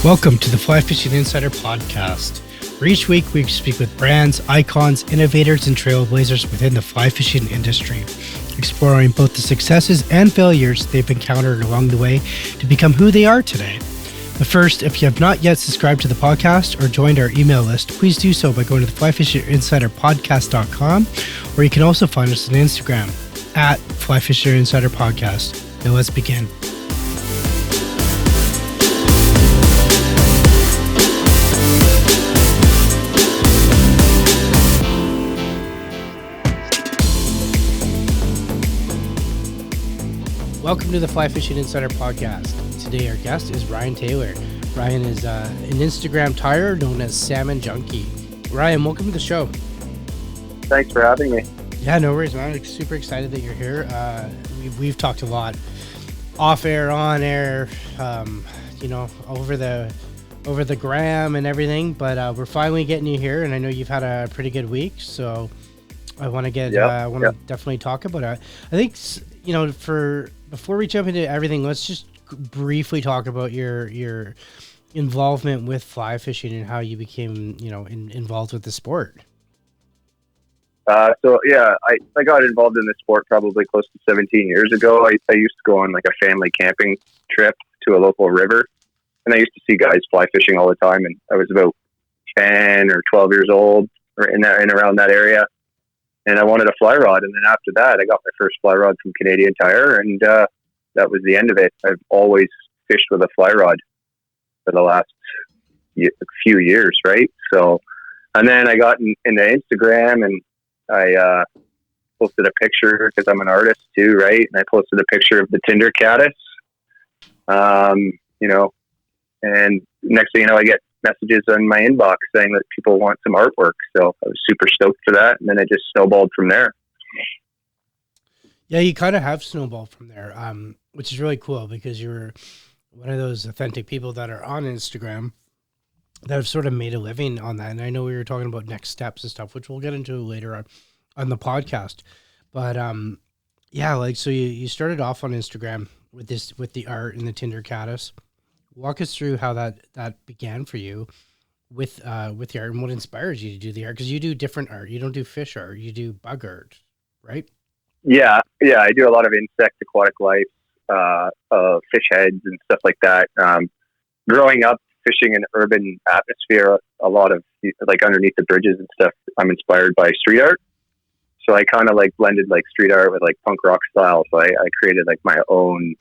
Welcome to the Fly Fishing Insider Podcast, where each week we speak with brands, icons, innovators, and trailblazers within the fly fishing industry, exploring both the successes and failures they've encountered along the way to become who they are today. But first, if you have not yet subscribed to the podcast or joined our email list, please do so by going to the flyfisherinsiderpodcast.com, or you can also find us on Instagram at Fly Fishing Insider Podcast. Now let's begin. Welcome to the Fly Fishing Insider Podcast. Today our guest is Ryan Taylor. Ryan is an Instagram tyer known as Salmon Junkie. Ryan, welcome to the show. Thanks for having me. Yeah, no worries, man. I'm super excited that you're here. We've talked a lot off air, on air, over the gram and everything, but we're finally getting you here, and I know you've had a pretty good week, so I want to definitely talk about it. I think, before we jump into everything, let's just briefly talk about your involvement with fly fishing and how you became, involved with the sport. I got involved in the sport probably close to 17 years ago. I used to go on like a family camping trip to a local river, and I used to see guys fly fishing all the time. And I was about 10 or 12 years old, or in around that area. And I wanted a fly rod. And then after that, I got my first fly rod from Canadian Tire, and that was the end of it. I've always fished with a fly rod for the last few years, right? So, and then I got into Instagram, and I posted a picture because I'm an artist too, right? And I posted a picture of the Tinder caddis, and next thing you know, I get messages in my inbox saying that people want some artwork. So I was super stoked for that. And then it just snowballed from there. Yeah, you kind of have snowballed from there, which is really cool because you're one of those authentic people that are on Instagram that have sort of made a living on that. And I know we were talking about next steps and stuff, which we'll get into later on the podcast. But so you started off on Instagram with the art and the Tinder caddis. Walk us through how that began for you with the art, and what inspires you to do the art, because you do different art. You don't do fish art, you do bug art, right? Yeah, I do a lot of insect aquatic life, fish heads and stuff like that. Growing up fishing in urban atmosphere, a lot of like underneath the bridges and stuff, I'm inspired by street art. So I kind of like blended like street art with like punk rock style. So I created like my own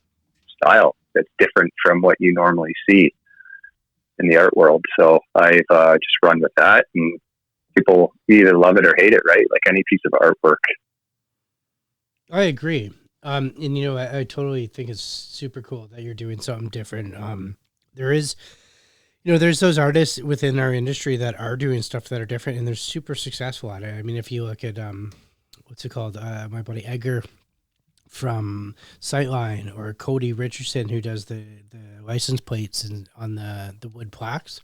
style that's different from what you normally see in the art world. So I've just run with that, and people either love it or hate it, right? Like any piece of artwork. I agree. I totally think it's super cool that you're doing something different. There's those artists within our industry that are doing stuff that are different, and they're super successful at it. I mean, if you look at, what's it called? My buddy Edgar from Sightline, or Cody Richardson, who does the license plates on the wood plaques.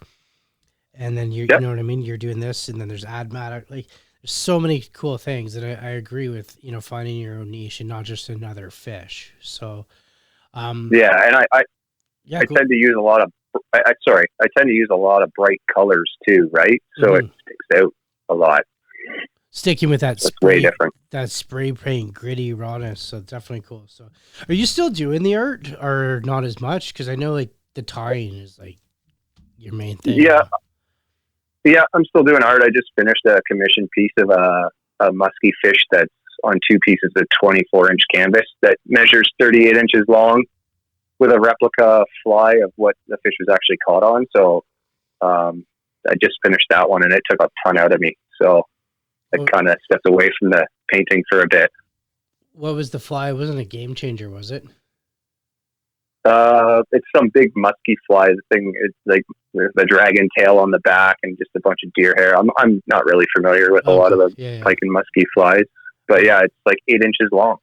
And then you know what I mean? You're doing this, and then there's Admatic. Like, there's so many cool things that I agree with, finding your own niche and not just another fish. So, I tend to use a lot of, I tend to use a lot of bright colors too, right? So it sticks out a lot. Sticking with that spray, way different. That spray paint, gritty rawness. So definitely cool. So are you still doing the art, or not as much? Because I know like the tying is like your main thing. Yeah, I'm still doing art. I just finished a commissioned piece of a musky fish that's on two pieces of 24-inch canvas that measures 38 inches long, with a replica fly of what the fish was actually caught on. So I just finished that one, and it took a ton out of me. So I kind of stepped away from the painting for a bit. What was the fly? It wasn't a game changer, was it? It's some big musky fly thing. It's like the dragon tail on the back and just a bunch of deer hair. I'm not really familiar with a lot of the pike and musky flies, but yeah, it's like 8 inches long.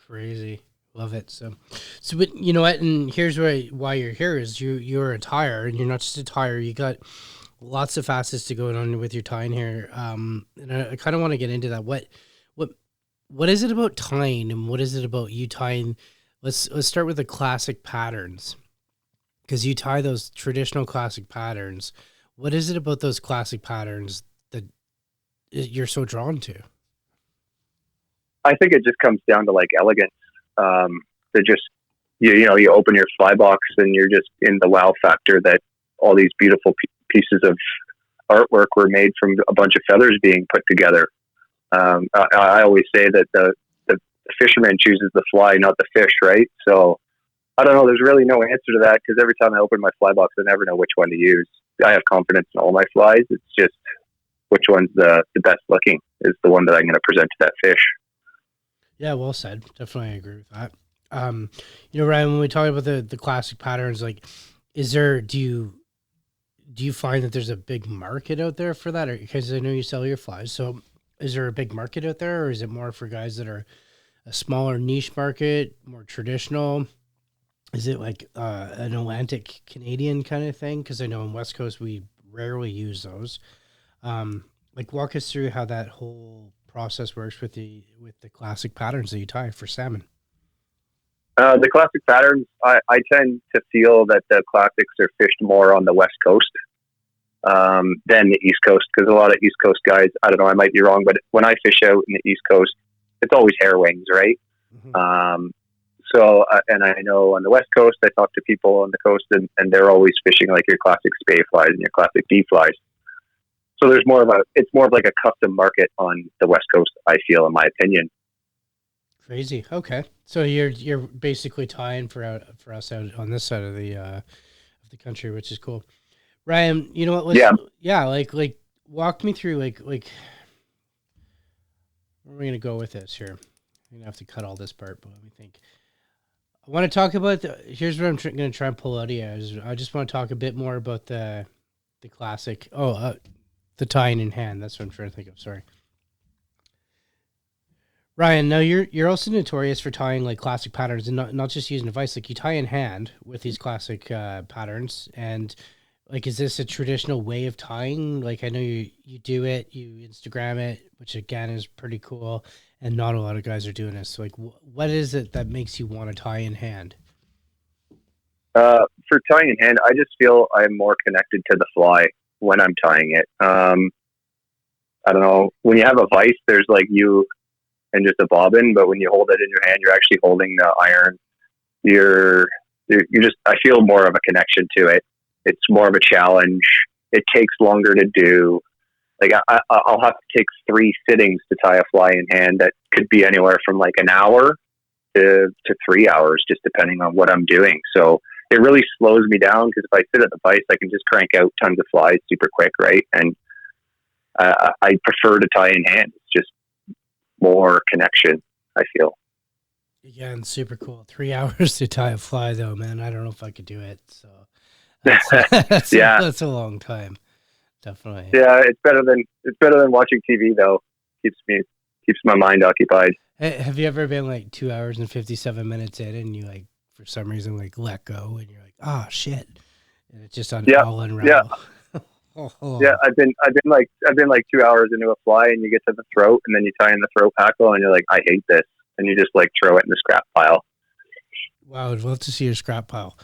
Crazy. Love it. So, but you know what? And here's why you're here is you're a tyer, and you're not just a tyer. You got lots of facets to go on with your tying here. And I kind of want to get into that. What is it about tying, and what is it about you tying? Let's start with the classic patterns. because you tie those traditional classic patterns. What is it about those classic patterns that you're so drawn to? I think it just comes down to like elegance. They're just, you open your fly box and you're just in the wow factor that all these beautiful pieces of artwork were made from a bunch of feathers being put together. I always say that the fisherman chooses the fly, not the fish, right? So I don't know. There's really no answer to that because every time I open my fly box, I never know which one to use. I have confidence in all my flies. It's just which one's the best looking is the one that I'm going to present to that fish. Yeah, well said. Definitely agree with that. Ryan, when we talk about the classic patterns, like, do you find that there's a big market out there for that? Or because I know you sell your flies, so is there a big market out there, or is it more for guys that are a smaller niche market, more traditional? Is it like an Atlantic Canadian kind of thing? Because I know on West Coast we rarely use those. Like, walk us through how that whole process works with the classic patterns that you tie for salmon. The classic patterns, I tend to feel that the classics are fished more on the West Coast than the East Coast, because a lot of East Coast guys, I don't know, I might be wrong, but when I fish out in the East Coast, it's always hair wings, right? Mm-hmm. And I know on the West Coast, I talk to people on the coast, and they're always fishing like your classic spay flies and your classic bee flies. So it's more of like a custom market on the West Coast, I feel, in my opinion. Crazy. Okay, so you're basically tying for us out on this side of the country, which is cool. Ryan, you know what? Like walk me through like where are we gonna go with this here? I'm gonna have to cut all this part, but let me think. I want to talk about here's what I'm going to try and pull out of you. I just want to talk a bit more about the classic. The tying in hand. That's what I'm trying to think of. Sorry. Ryan, now you're also notorious for tying like classic patterns and not just using a vise. Like, you tie in hand with these classic patterns, and like, is this a traditional way of tying? Like, I know you do it, you Instagram it, which again is pretty cool, and not a lot of guys are doing this. So, like, what is it that makes you want to tie in hand? For tying in hand, I just feel I'm more connected to the fly when I'm tying it. I don't know. When you have a vise, there's like you and just a bobbin, but when you hold it in your hand, you're actually holding the iron. You're just, I feel more of a connection to it. It's more of a challenge. It takes longer to do. Like, I'll have to take 3 sittings to tie a fly in hand. That could be anywhere from like an hour to 3 hours, just depending on what I'm doing. So it really slows me down, because if I sit at the vise, I can just crank out tons of flies super quick, right? And I prefer to tie in hand. It's just more connection, I feel. Again, super cool. 3 hours to tie a fly, though, man. I don't know if I could do it. So that's that's a long time. Definitely. Yeah, it's better than watching TV, though. Keeps my mind occupied. Hey, have you ever been like 2 hours and 57 minutes in, and you like for some reason like let go, and you're like, oh shit, and it's just all unravel? Yeah. Oh. Yeah, I've been like 2 hours into a fly, and you get to the throat, and then you tie in the throat hackle, and you're like, I hate this, and you just like throw it in the scrap pile. Wow, I'd love to see your scrap pile.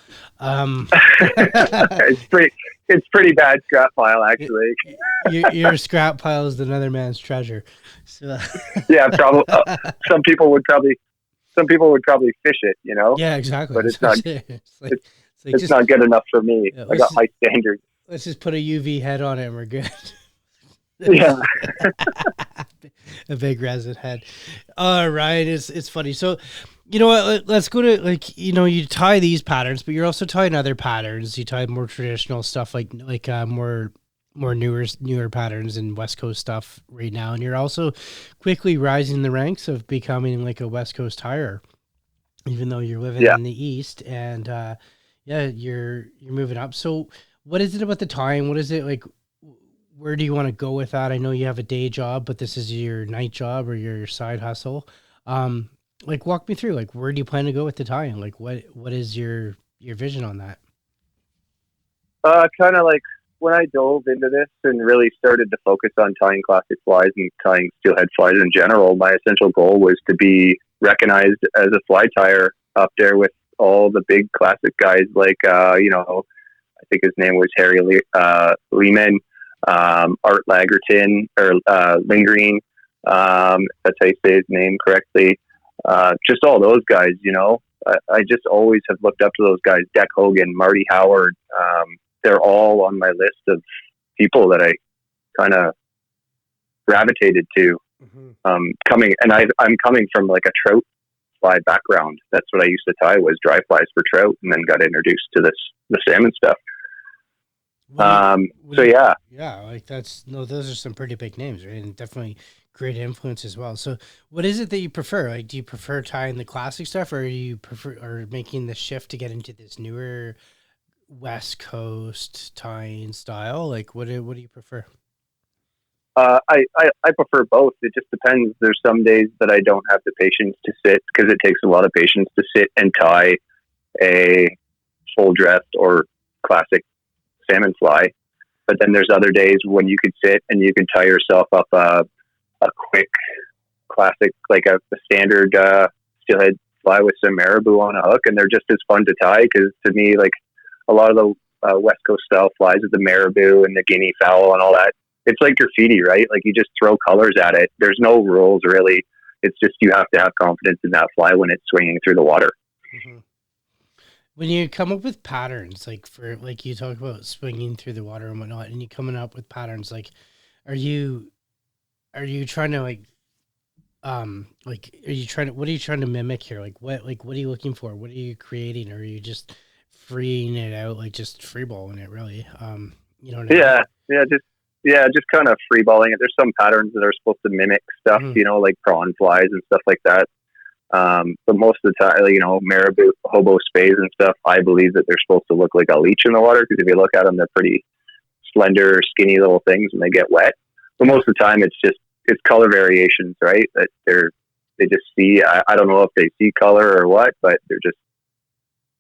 It's pretty bad scrap pile, actually. Your scrap pile is another man's treasure. So. Yeah, probably. Some people would probably fish it, you know. Yeah, exactly. But it's not. It's not good enough for me. I got high standards. Let's just put a UV head on it and we're good. Yeah. A big resin head. All right. It's funny. So, you know what? Let's go to, like, you tie these patterns, but you're also tying other patterns. You tie more traditional stuff, like more newer patterns and West Coast stuff right now. And you're also quickly rising the ranks of becoming like a West Coast tyer, even though you're living in the East, and you're moving up. So what is it about the tying? What is it like? Where do you want to go with that? I know you have a day job, but this is your night job or your side hustle. Like, walk me through, like, where do you plan to go with the tying? Like, what is your vision on that? Kind of like when I dove into this and really started to focus on tying classic flies and tying steelhead flies in general, my essential goal was to be recognized as a fly tyer up there with all the big classic guys like, I think his name was Harry Lehman, Art Lagerton, or Lingering. That's how you say his name correctly. Just all those guys, I just always have looked up to those guys. Deck Hogan, Marty Howard. They're all on my list of people that I kind of gravitated to. I'm coming from like a trout fly background. That's what I used to tie, was dry flies for trout, and then got introduced to the salmon stuff. Yeah, like those are some pretty big names, right? And definitely great influence as well. So what is it that you prefer? Like, do you prefer tying the classic stuff, or you prefer making the shift to get into this newer West Coast tying style? Like, what do you prefer? I prefer both. It just depends. There's some days that I don't have the patience to sit, because it takes a lot of patience to sit and tie a full dressed or classic salmon fly. But then there's other days when you could sit and you can tie yourself up a quick classic, like a standard steelhead fly with some marabou on a hook, and they're just as fun to tie, because to me, like, a lot of the West Coast style flies with the marabou and the guinea fowl and all that, it's like graffiti, right? Like, you just throw colors at it. There's no rules really. It's just, you have to have confidence in that fly when it's swinging through the water. Mm-hmm. When you come up with patterns, like you talk about swinging through the water and whatnot, and you coming up with patterns, like, are you trying to what are you trying to mimic here? What are you looking for? What are you creating? Or are you just freeing it out, like just freeballing it really? You know what I mean? Just kind of freeballing it. There's some patterns that are supposed to mimic stuff, like prawn flies and stuff like that. But most of the time, marabou, hobo spays and stuff, I believe that they're supposed to look like a leech in the water, because if you look at them, they're pretty slender, skinny little things when they get wet. But most of the time, it's color variations, right? That they just see. I don't know if they see color or what, but they're just,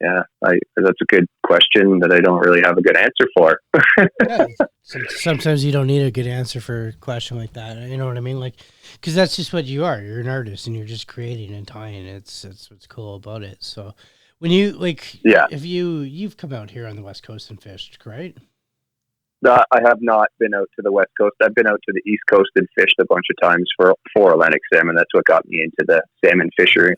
that's a good question that I don't really have a good answer for. Sometimes you don't need a good answer for a question like that. You know what I mean? Like, because that's just what you are. You're an artist, and you're just creating and tying. It's what's cool about it. So when you if you've come out here on the West Coast and fished, right? I have not been out to the West Coast. I've been out to the East Coast and fished a bunch of times for Atlantic salmon. That's what got me into the salmon fishing.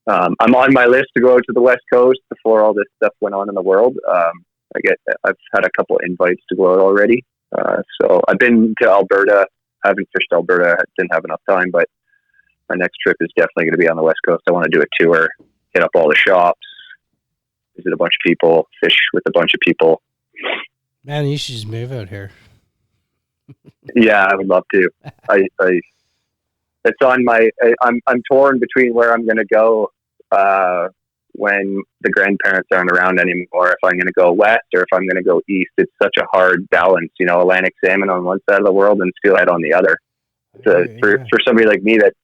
I'm on my list to go out to the West Coast before all this stuff went on in the world. I've had a couple invites to go out already. So I've been to Alberta. I haven't fished Alberta. I didn't have enough time, but my next trip is definitely going to be on the West Coast. I want to do a tour, hit up all the shops, visit a bunch of people, fish with a bunch of people. Man, you should just move out here. Yeah, I would love to. It's on my. I'm torn between where I'm going to go when the grandparents aren't around anymore. If I'm going to go west or if I'm going to go east, it's such a hard balance. Atlantic salmon on one side of the world and steelhead on the other. For somebody like me that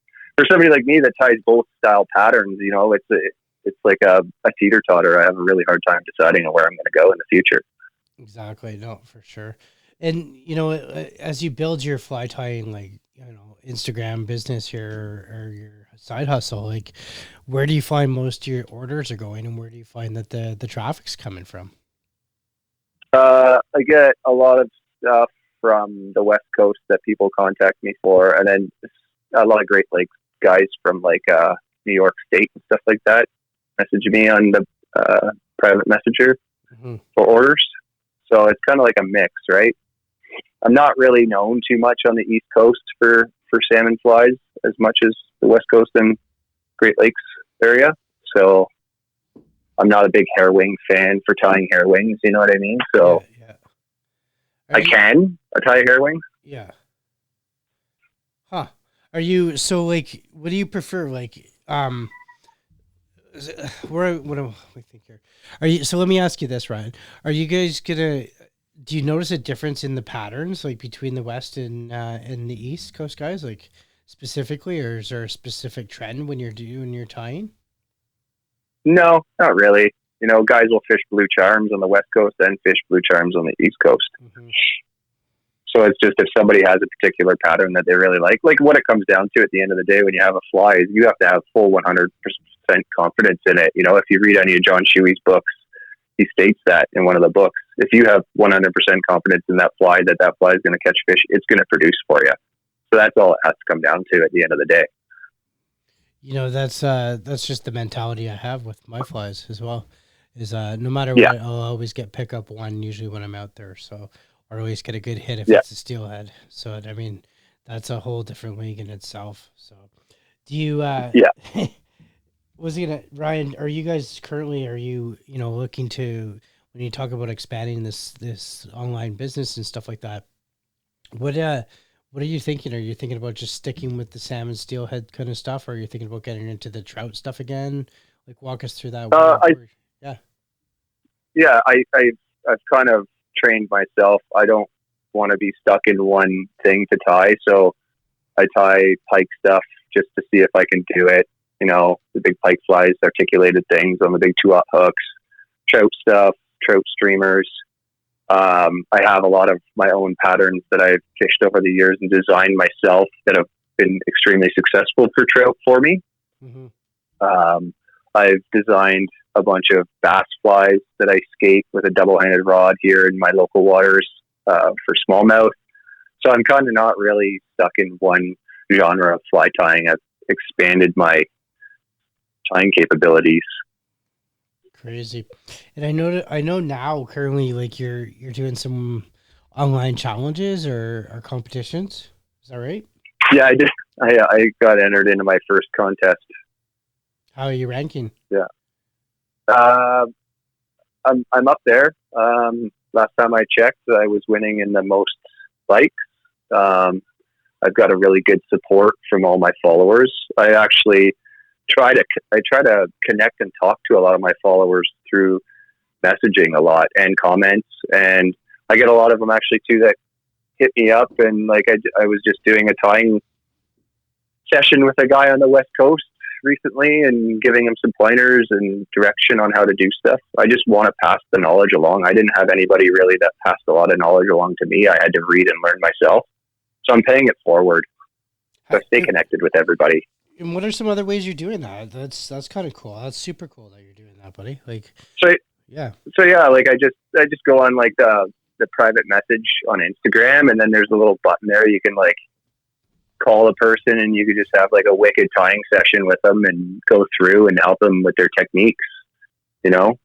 ties both style patterns, it's like a teeter totter. I have a really hard time deciding on where I'm going to go in the future. Exactly. No, for sure. And, as you build your fly tying, Instagram business here or your side hustle, like, where do you find most of your orders are going, and where do you find that the traffic's coming from? I get a lot of stuff from the West Coast that people contact me for, and then a lot of Great Lakes guys from New York State and stuff like that message me on the private messenger for orders. So it's kind of like a mix, right? I'm not really known too much on the East Coast for salmon flies as much as the West Coast and Great Lakes area. So I'm not a big hair wing fan for tying hair wings. You know what I mean? So yeah. I tie hair wings. Yeah. Huh. Are you, so like, what do you prefer? Like, what do I think here? So let me ask you this, Ryan. Are you guys do you notice a difference in the patterns, like between the West and the East Coast guys, like specifically, or is there a specific trend when you're tying? No, not really. Guys will fish blue charms on the West Coast and fish blue charms on the East Coast. Mm-hmm. So it's just if somebody has a particular pattern that they really like what it comes down to at the end of the day when you have a fly is you have to have full 100% confidence in it. You know, if you read any of John Shuey's books, he states that in one of the books. If you have 100% confidence in that fly is going to catch fish, it's going to produce for you. So that's all it has to come down to at the end of the day. You know, that's just the mentality I have with my flies as well. Is no matter what, I'll always get pick up one usually when I'm out there. So, or always get a good hit if it's a steelhead. So, I mean, that's a whole different league in itself. So, do you? Was it Ryan? Are you guys currently? Are you looking to, when you talk about expanding this online business and stuff like that? What are you thinking? Are you thinking about just sticking with the salmon steelhead kind of stuff, or are you thinking about getting into the trout stuff again? Like, walk us through that. I've kind of trained myself. I don't want to be stuck in one thing to tie, so I tie pike stuff just to see if I can do it. You know, the big pike flies, articulated things on the big 2-aught hooks, trout stuff, trout streamers. I have a lot of my own patterns that I've fished over the years and designed myself that have been extremely successful for trout for me. Mm-hmm. I've designed a bunch of bass flies that I skate with a double-handed rod here in my local waters for smallmouth. So I'm kind of not really stuck in one genre of fly tying. I've expanded my tying capabilities. Crazy. And I know now currently, like, you're doing some online challenges or competitions. Is that right? Yeah, I did. I got entered into my first contest. How are you ranking? Yeah. I'm up there. Last time I checked, I was winning in the most likes. I've got a really good support from all my followers. I actually try to connect and talk to a lot of my followers through messaging a lot and comments, and I get a lot of them actually too that hit me up, and like I was just doing a tying session with a guy on the West Coast recently and giving him some pointers and direction on how to do stuff. I just want to pass the knowledge along. I didn't have anybody really that passed a lot of knowledge along to me. I had to read and learn myself, so I'm paying it forward. So I stay connected with everybody. And what are some other ways you're doing that? That's kind of cool. That's super cool that you're doing that, buddy. Like, yeah, like I just go on like the private message on Instagram, and then there's a little button there you can like call a person, and you could just have like a wicked tying session with them and go through and help them with their techniques. You know,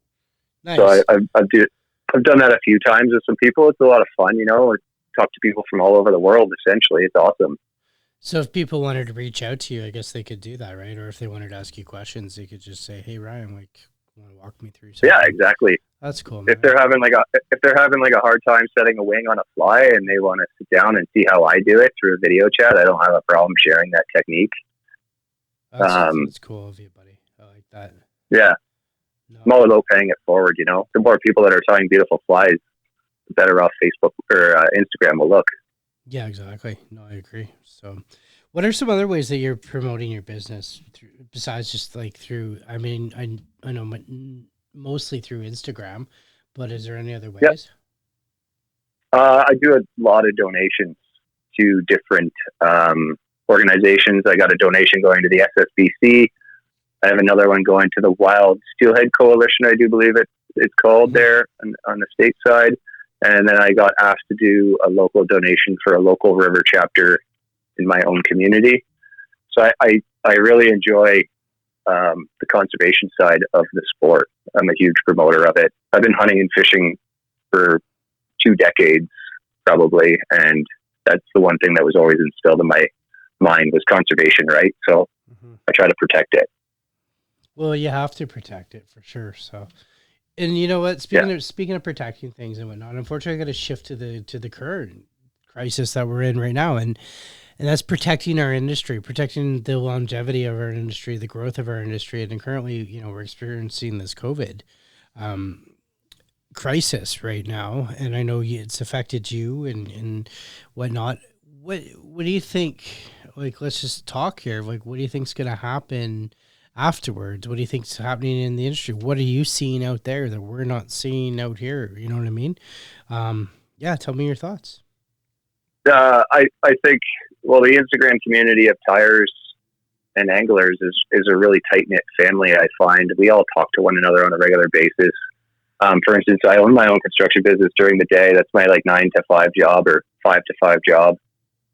nice. So I've done that a few times with some people. It's a lot of fun. You know, talk to people from all over the world. Essentially, it's awesome. So if people wanted to reach out to you, I guess they could do that, right? Or if they wanted to ask you questions, they could just say, "Hey, Ryan, like, want to walk me through something?" Yeah, exactly. That's cool, man. If they're having like a hard time setting a wing on a fly and they want to sit down and see how I do it through a video chat, I don't have a problem sharing that technique. That's cool of you, buddy. I like that. Yeah. No. I'm all about paying it forward, you know. The more people that are tying beautiful flies, the better off Facebook or Instagram will look. Yeah, exactly. No, I agree. So what are some other ways that you're promoting your business besides just like through, I mean, I know mostly through Instagram, but is there any other ways? Yep. I do a lot of donations to different organizations. I got a donation going to the SSBC. I have another one going to the Wild Steelhead Coalition, I do believe it's called there on the state side. And then I got asked to do a local donation for a local river chapter in my own community. So I really enjoy the conservation side of the sport. I'm a huge promoter of it. I've been hunting and fishing for 2 decades probably, and that's the one thing that was always instilled in my mind was conservation, right? So I try to protect it. Well, you have to protect it for sure. So, and you know what? Speaking of protecting things and whatnot, unfortunately, I got to shift to the current crisis that we're in right now, and that's protecting our industry, protecting the longevity of our industry, the growth of our industry, and currently, you know, we're experiencing this COVID crisis right now, and I know it's affected you and whatnot. What do you think? Like, let's just talk here. Like, what do you think's going to happen afterwards? What do you think's happening in the industry? What are you seeing out there that we're not seeing out here? You know what I mean? Yeah, tell me your thoughts. I think, well, the Instagram community of tires and anglers is a really tight knit family. I find we all talk to one another on a regular basis. For instance, I own my own construction business during the day. That's my like 9 to 5 job or 5 to 5 job.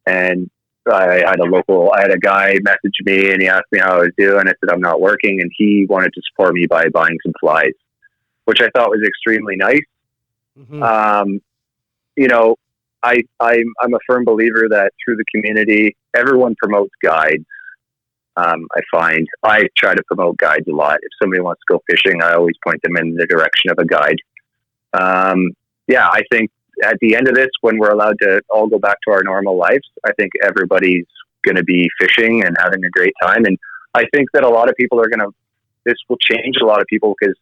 And I had a guy message me and he asked me how I was doing. I said, I'm not working. And he wanted to support me by buying some flies, which I thought was extremely nice. Mm-hmm. You know, I'm a firm believer that through the community, everyone promotes guides. I find I try to promote guides a lot. If somebody wants to go fishing, I always point them in the direction of a guide. Yeah, I think at the end of this, when we're allowed to all go back to our normal lives, I think everybody's going to be fishing and having a great time. And I think that a lot of people this will change a lot of people, because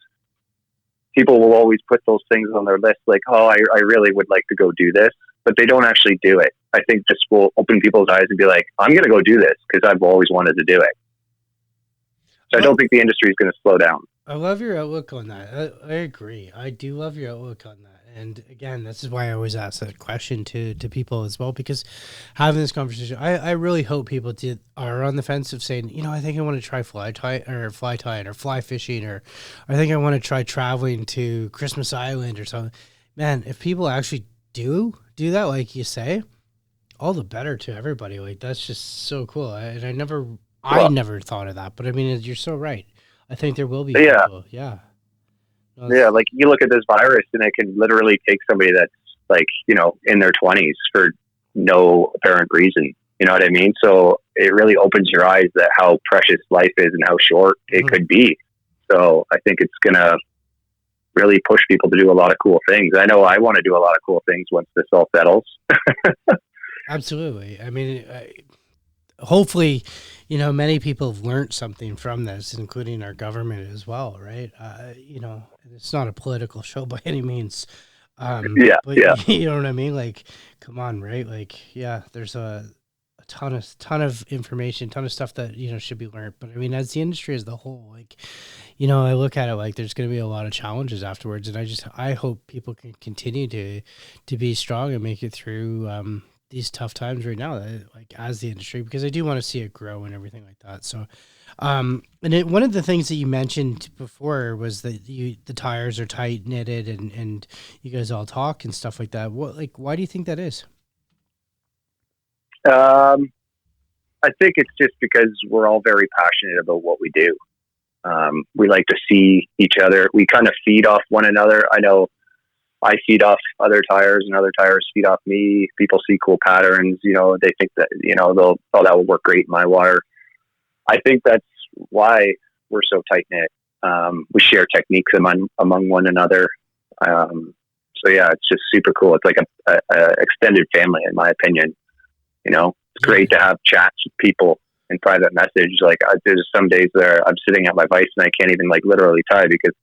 people will always put those things on their list. Like, oh, I really would like to go do this, but they don't actually do it. I think this will open people's eyes and be like, I'm going to go do this because I've always wanted to do it. So I don't think the industry is going to slow down. I love your outlook on that. I agree. I do love your outlook on that. And again, this is why I always ask that question to people as well, because having this conversation, I really hope people are on the fence of saying, you know, I think I want to try fly tying or fly fishing, or I think I want to try traveling to Christmas Island or something. Man, if people actually do that, like you say, all the better to everybody. Like, that's just so cool. I never thought of that, but I mean, you're so right. I think there will be people. Yeah. Yeah, like you look at this virus and it can literally take somebody that's like, you know, in their 20s for no apparent reason. You know what I mean? So it really opens your eyes that how precious life is and how short it could be. So I think it's going to really push people to do a lot of cool things. I know I want to do a lot of cool things once this all settles. Absolutely. I mean, hopefully, you know, many people have learned something from this, including our government as well, right? You know, it's not a political show by any means. But you know what I mean? Like, come on, right? Like, yeah, there's a ton of information, ton of stuff that, you know, should be learned. But I mean, as the industry as the whole, like, you know, I look at it like there's going to be a lot of challenges afterwards. And I hope people can continue to be strong and make it through, these tough times right now, like as the industry, because I do want to see it grow and everything like that. So, and one of the things that you mentioned before was that the tires are tight knitted and you guys all talk and stuff like that. Why do you think that is? I think it's just because we're all very passionate about what we do. We like to see each other. We kind of feed off one another. I know I feed off other tires and other tires feed off me. People see cool patterns, you know, they think that, you know, that will work great in my water. I think that's why we're so tight knit. We share techniques among one another. So yeah, it's just super cool. It's like a extended family, in my opinion. You know, it's great to have chats with people in private message. Like there's some days where I'm sitting at my vise and I can't even like literally tie because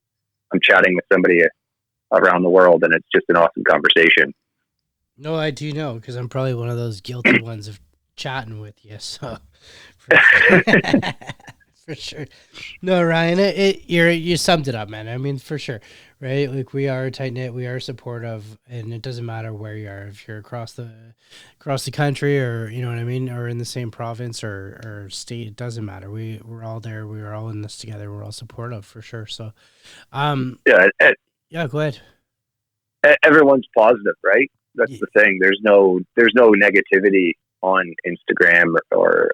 I'm chatting with somebody around the world, and it's just an awesome conversation. No, I do know, because I'm probably one of those guilty ones of chatting with you. So, for sure. No, Ryan, you summed it up, man. I mean, for sure, right? Like, we are tight knit, we are supportive, and it doesn't matter where you are, if you're across the country, or you know what I mean, or in the same province or state. It doesn't matter. We're all there. We're all in this together. We're all supportive, for sure. So, yeah, go ahead. Everyone's positive, right? That's the thing. There's no negativity on Instagram or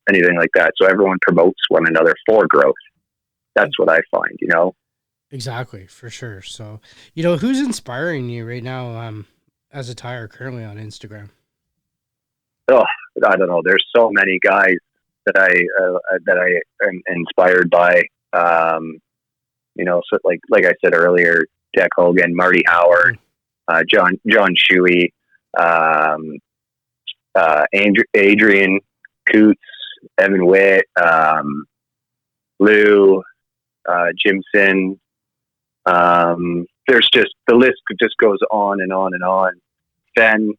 anything like that. So everyone promotes one another for growth. That's what I find, you know? Exactly, for sure. So, you know, who's inspiring you right now as a tire currently on Instagram? Oh, I don't know. There's so many guys that I am inspired by. You know, so like I said earlier, Jack Hogan, Marty Howard, John Shuey, Adrian Coots, Evan Witt, Lou, Jimson. There's just, the list just goes on and on and on. Sven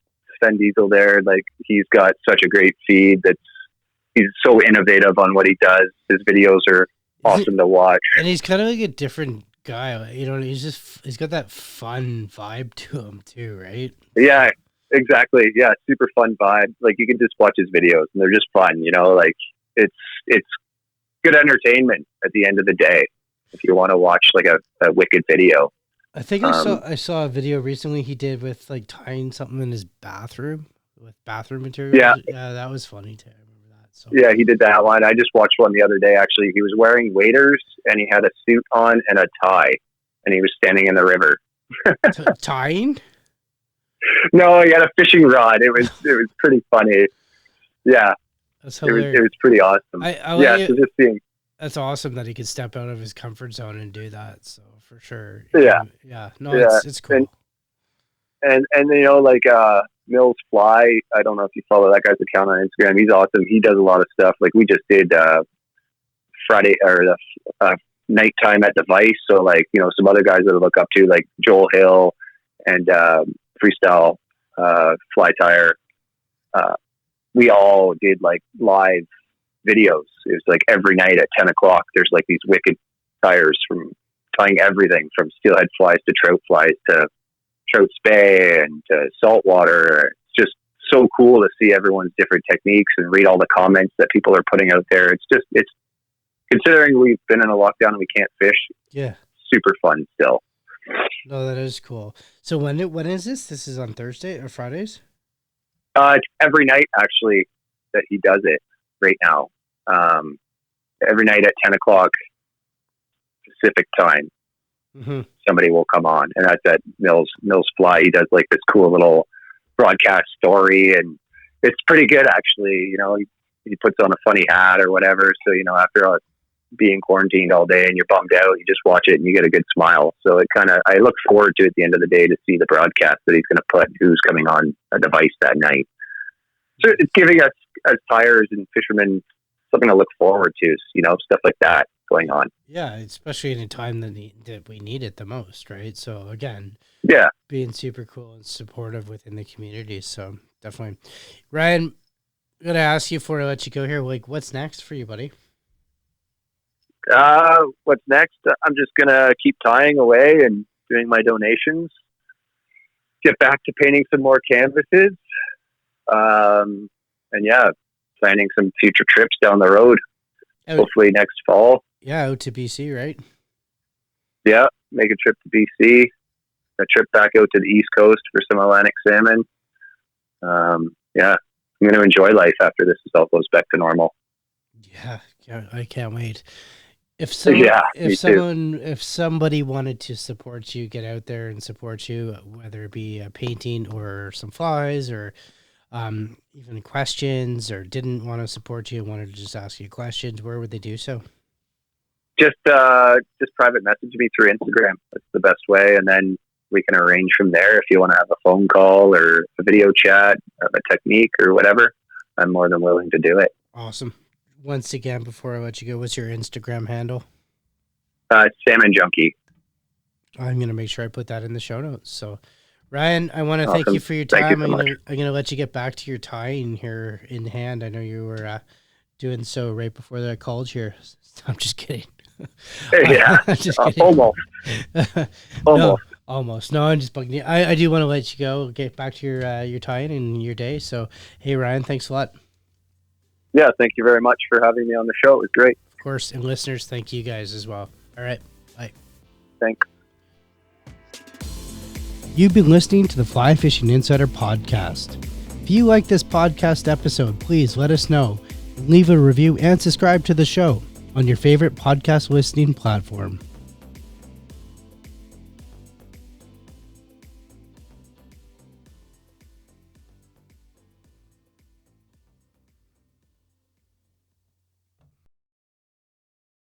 Diesel there, like he's got such a great feed. He's so innovative on what he does. His videos are awesome to watch, and he's kind of like a different guy, you know. He's got that fun vibe to him too, right? Yeah, exactly. Yeah, super fun vibe. Like you can just watch his videos and they're just fun, you know. Like it's good entertainment at the end of the day if you want to watch like a wicked video. I think I saw a video recently he did with like tying something in his bathroom with bathroom materials. Yeah, that was funny too. I remember that. So yeah, he did that one. I just watched one the other day. Actually, he was wearing waders and he had a suit on and a tie, and he was standing in the river. Tying? No, he had a fishing rod. It was pretty funny. Yeah, that's hilarious. It was pretty awesome. So just seeing. That's awesome that he could step out of his comfort zone and do that. So for sure. Yeah. No, it's cool. And you know, like Mills Fly. I don't know if you follow that guy's account on Instagram. He's awesome. He does a lot of stuff. Like we just did Friday or the nighttime at Device. So like, you know, some other guys that I look up to, like Joel Hill and Freestyle Fly Tire. We all did like live videos. It was like every night at 10 o'clock, there's like these wicked tires from tying everything from steelhead flies to trout flies to trout spay and to saltwater. It's just so cool to see everyone's different techniques and read all the comments that people are putting out there. It's considering we've been in a lockdown and we can't fish. Yeah. Super fun still. No, that is cool. So when is this? This is on Thursday or Fridays? It's every night actually that he does it right now. Every night at 10 o'clock Pacific time, somebody will come on, and that's at Mills Fly. He does like this cool little broadcast story, and it's pretty good actually. You know, he puts on a funny hat or whatever. So, you know, after being quarantined all day and you're bummed out, you just watch it and you get a good smile. So I look forward to at the end of the day to see the broadcast that he's going to put, who's coming on a Device that night. So it's giving us as tyers and fishermen something to look forward to, you know, stuff like that going on. Yeah, especially in a time that we need it the most, right? So again, being super cool and supportive within the community. So definitely. Ryan, I'm going to ask you before I let you go here, like what's next for you, buddy? What's next? I'm just going to keep tying away and doing my donations, get back to painting some more canvases. And yeah, planning some future trips down the road, hopefully next fall. Yeah, out to BC, right? Yeah, make a trip to BC, a trip back out to the East Coast for some Atlantic salmon. Yeah, I'm going to enjoy life after this all goes back to normal. Yeah, I can't wait. If somebody wanted to support you, get out there and support you, whether it be a painting or some flies or even questions, or didn't want to support you and wanted to just ask you questions, where would they do so? Just private message me through Instagram. That's the best way. And then we can arrange from there. If you want to have a phone call or a video chat, or a technique or whatever, I'm more than willing to do it. Awesome. Once again, before I let you go, what's your Instagram handle? Salmon Junkie. I'm going to make sure I put that in the show notes. So Ryan, I want to awesome. Thank you for your time. I'm going to let you get back to your tying here in hand. I know you were doing so right before that I called here. I'm just kidding. Yeah, just kidding. Almost. No, almost. No, I'm just bugging you. I do want to let you go, get back to your tying and your day. So, hey, Ryan, thanks a lot. Yeah, thank you very much for having me on the show. It was great. Of course, and listeners, thank you guys as well. All right, bye. Thanks. You've been listening to the Fly Fishing Insider podcast. If you like this podcast episode, please let us know. Leave a review and subscribe to the show on your favorite podcast listening platform.